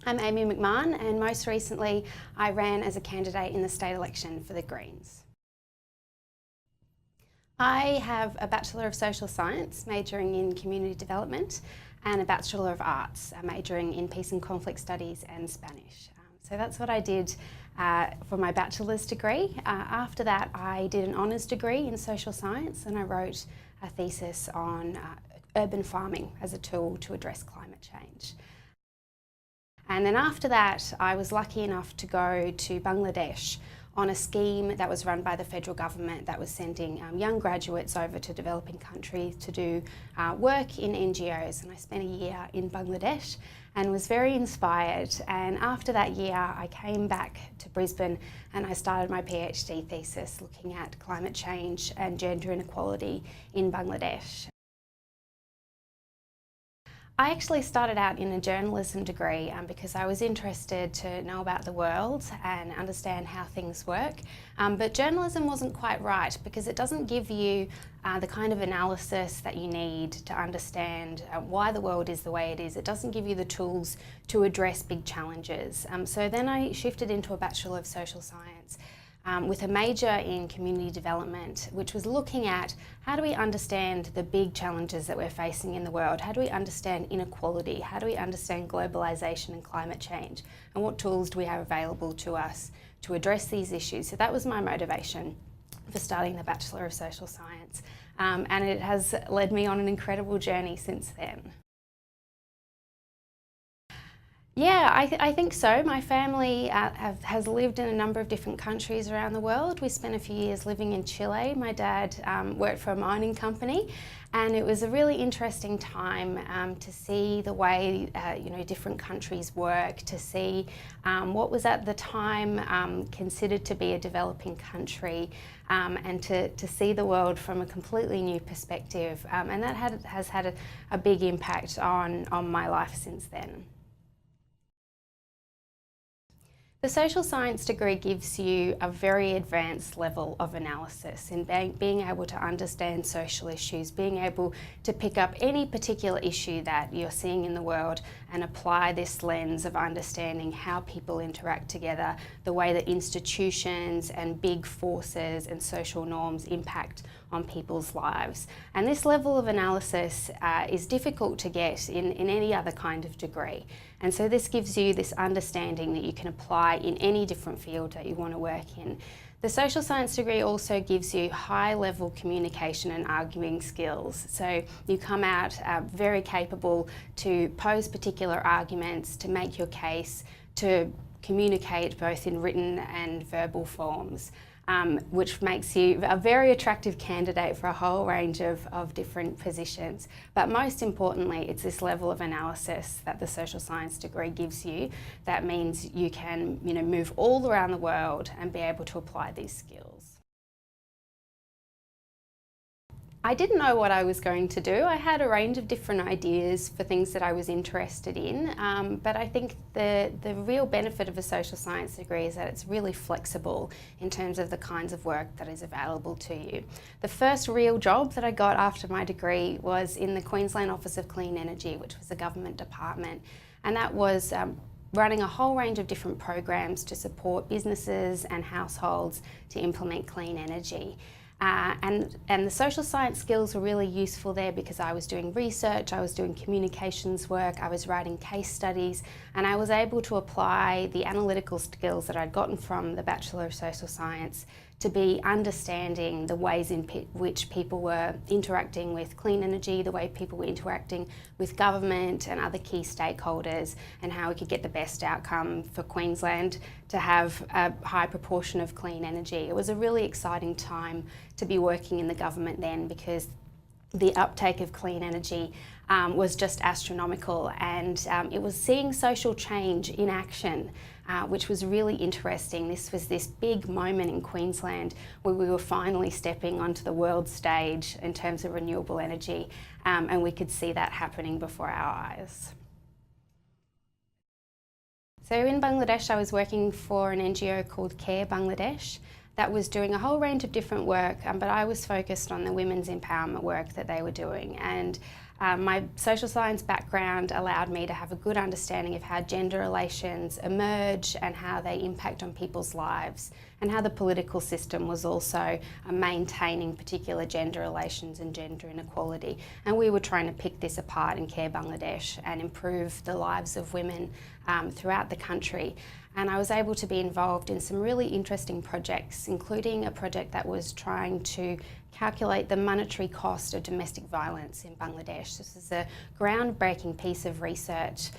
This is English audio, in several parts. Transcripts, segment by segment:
I'm Amy MacMahon, and most recently I ran as a candidate in the state election for the Greens. I have a Bachelor of Social Science majoring in Community Development and a Bachelor of Arts majoring in Peace and Conflict Studies and Spanish. So that's what I did for my bachelor's degree. After that I did an honours degree in social science and I wrote a thesis on urban farming as a tool to address climate change. And then after that I was lucky enough to go to Bangladesh on a scheme that was run by the federal government that was sending young graduates over to developing countries to do work in NGOs. And I spent a year in Bangladesh and was very inspired. And after that year, I came back to Brisbane and I started my PhD thesis looking at climate change and gender inequality in Bangladesh. I actually started out in a journalism degree because I was interested to know about the world and understand how things work. But journalism wasn't quite right because it doesn't give you the kind of analysis that you need to understand why the world is the way it is. It doesn't give you the tools to address big challenges. So then I shifted into a Bachelor of Social Science with a major in community development, which was looking at how do we understand the big challenges that we're facing in the world? How do we understand inequality? How do we understand globalisation and climate change? And what tools do we have available to us to address these issues? So that was my motivation for starting the Bachelor of Social Science. And it has led me on an incredible journey since then. Yeah, I think so. My family has lived in a number of different countries around the world. We spent a few years living in Chile. My dad worked for a mining company, and it was a really interesting time to see the way different countries work, to see what was at the time considered to be a developing country, and to see the world from a completely new perspective. And that has had a big impact on my life since then. The social science degree gives you a very advanced level of analysis in being able to understand social issues, being able to pick up any particular issue that you're seeing in the world and apply this lens of understanding how people interact together, the way that institutions and big forces and social norms impact on people's lives. And this level of analysis is difficult to get in any other kind of degree. And so this gives you this understanding that you can apply in any different field that you want to work in. The social science degree also gives you high-level communication and arguing skills. So you come out very capable to pose particular arguments, to make your case, to communicate both in written and verbal forms. Which makes you a very attractive candidate for a whole range of different positions. But most importantly, it's this level of analysis that the social science degree gives you that means you can move all around the world and be able to apply these skills. I didn't know what I was going to do. I had a range of different ideas for things that I was interested in, but I think the real benefit of a social science degree is that it's really flexible in terms of the kinds of work that is available to you. The first real job that I got after my degree was in the Queensland Office of Clean Energy, which was a government department, and that was running a whole range of different programs to support businesses and households to implement clean energy. And the social science skills were really useful there because I was doing research, I was doing communications work, I was writing case studies, and I was able to apply the analytical skills that I'd gotten from the Bachelor of Social Science to be understanding the ways in which people were interacting with clean energy, the way people were interacting with government and other key stakeholders, and how we could get the best outcome for Queensland to have a high proportion of clean energy. It was a really exciting time to be working in the government then because the uptake of clean energy was just astronomical, and it was seeing social change in action, which was really interesting. This was this big moment in Queensland where we were finally stepping onto the world stage in terms of renewable energy, and we could see that happening before our eyes. So in Bangladesh, I was working for an NGO called Care Bangladesh that was doing a whole range of different work, but I was focused on the women's empowerment work that they were doing. And My social science background allowed me to have a good understanding of how gender relations emerge and how they impact on people's lives, and how the political system was also maintaining particular gender relations and gender inequality. And we were trying to pick this apart in Care Bangladesh and improve the lives of women throughout the country. And I was able to be involved in some really interesting projects, including a project that was trying to calculate the monetary cost of domestic violence in Bangladesh. This is a groundbreaking piece of research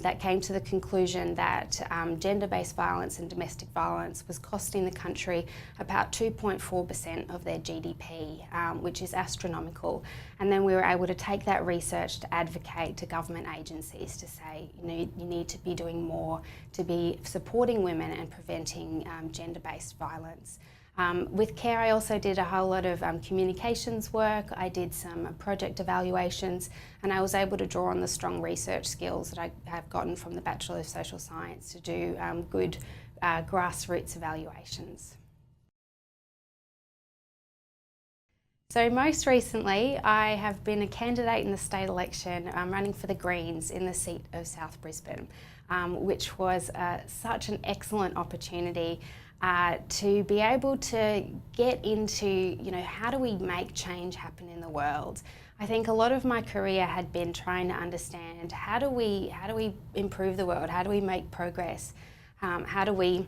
that came to the conclusion that gender-based violence and domestic violence was costing the country about 2.4% of their GDP, which is astronomical. And then we were able to take that research to advocate to government agencies to say, you need to be doing more to be supporting women and preventing gender-based violence. With CARE, I also did a whole lot of communications work. I did some project evaluations, and I was able to draw on the strong research skills that I have gotten from the Bachelor of Social Science to do good grassroots evaluations. So most recently, I have been a candidate in the state election running for the Greens in the seat of South Brisbane, which was such an excellent opportunity to be able to get into, how do we make change happen in the world? I think a lot of my career had been trying to understand how do we improve the world? How do we make progress? How do we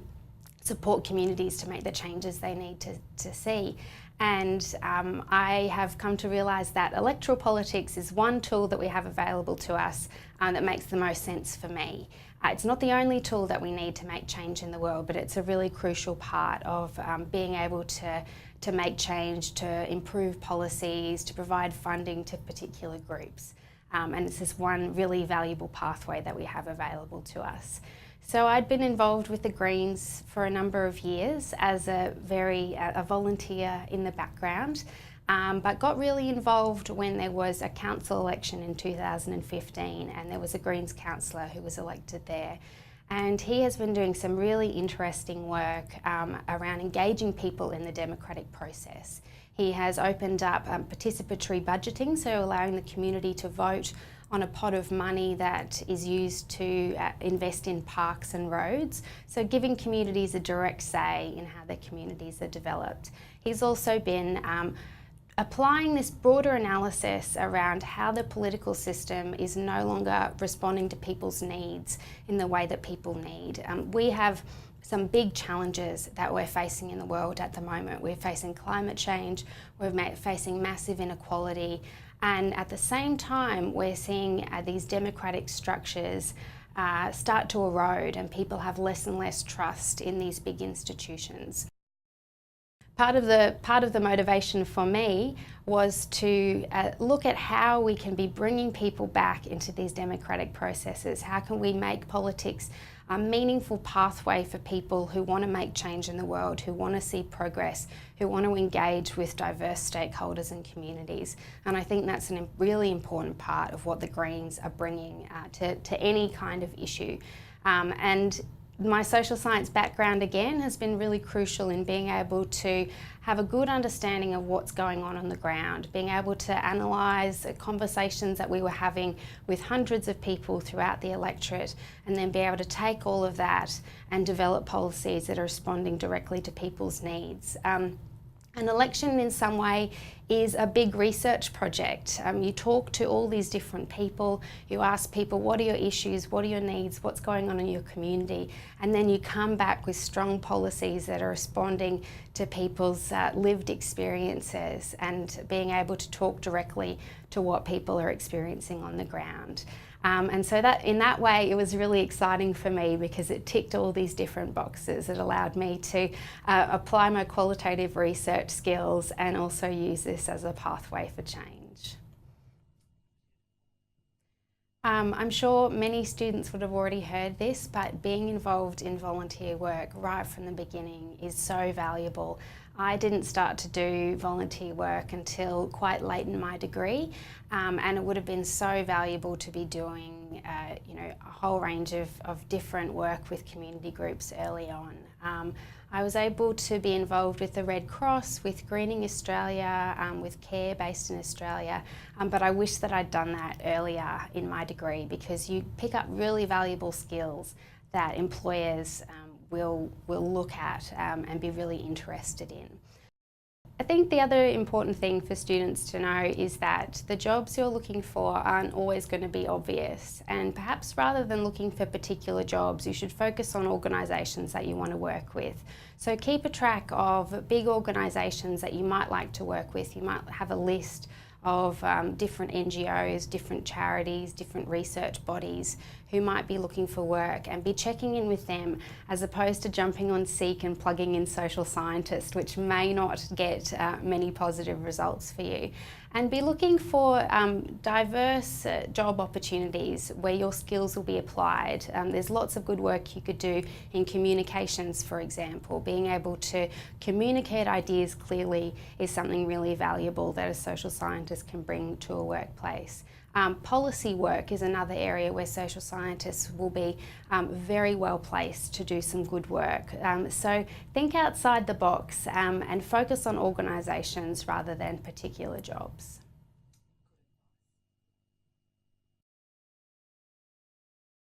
support communities to make the changes they need to see? And I have come to realise that electoral politics is one tool that we have available to us that makes the most sense for me. It's not the only tool that we need to make change in the world, but it's a really crucial part of being able to make change, to improve policies, to provide funding to particular groups. And it's this one really valuable pathway that we have available to us. So I'd been involved with the Greens for a number of years as a volunteer in the background, but got really involved when there was a council election in 2015, and there was a Greens councillor who was elected there. And he has been doing some really interesting work around engaging people in the democratic process. He has opened up participatory budgeting, so allowing the community to vote on a pot of money that is used to invest in parks and roads, so giving communities a direct say in how their communities are developed. He's also been applying this broader analysis around how the political system is no longer responding to people's needs in the way that people need. We have some big challenges that we're facing in the world at the moment. We're facing climate change, we're facing massive inequality, and at the same time we're seeing these democratic structures start to erode, and people have less and less trust in these big institutions. Part of the motivation for me was to look at how we can be bringing people back into these democratic processes. How can we make politics a meaningful pathway for people who want to make change in the world, who want to see progress, who want to engage with diverse stakeholders and communities. And I think that's a really important part of what the Greens are bringing to any kind of issue. And my social science background, again, has been really crucial in being able to have a good understanding of what's going on the ground, being able to analyse conversations that we were having with hundreds of people throughout the electorate, and then be able to take all of that and develop policies that are responding directly to people's needs. An election in some way is a big research project. You talk to all these different people, you ask people what are your issues, what are your needs, what's going on in your community, and then you come back with strong policies that are responding to people's lived experiences and being able to talk directly to what people are experiencing on the ground. And so that, in that way, it was really exciting for me because it ticked all these different boxes. It allowed me to apply my qualitative research skills and also use this as a pathway for change. I'm sure many students would have already heard this, but being involved in volunteer work right from the beginning is so valuable. I didn't start to do volunteer work until quite late in my degree, and it would have been so valuable to be doing you know, a whole range of different work with community groups early on. I was able to be involved with the Red Cross, with Greening Australia, with CARE based in Australia, but I wish that I'd done that earlier in my degree, because you pick up really valuable skills that employers will look at and be really interested in. I think the other important thing for students to know is that the jobs you're looking for aren't always going to be obvious, and perhaps rather than looking for particular jobs, you should focus on organisations that you want to work with. So keep a track of big organisations that you might like to work with. You might have a list of different NGOs, different charities, different research bodies who might be looking for work, and be checking in with them as opposed to jumping on Seek and plugging in social scientist, which may not get many positive results for you. And be looking for diverse job opportunities where your skills will be applied. There's lots of good work you could do in communications, for example. Being able to communicate ideas clearly is something really valuable that a social scientist can bring to a workplace. Policy work is another area where social scientists will be very well placed to do some good work. So think outside the box and focus on organisations rather than particular jobs.